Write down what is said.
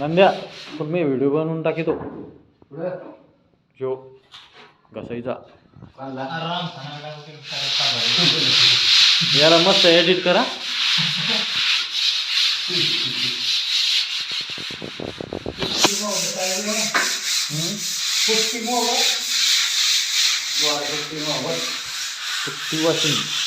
नंद्या पण मी व्हिडिओ बनवून टाकीतो जो घसाईचा याला मस्त एडिट करा. वॉशिंग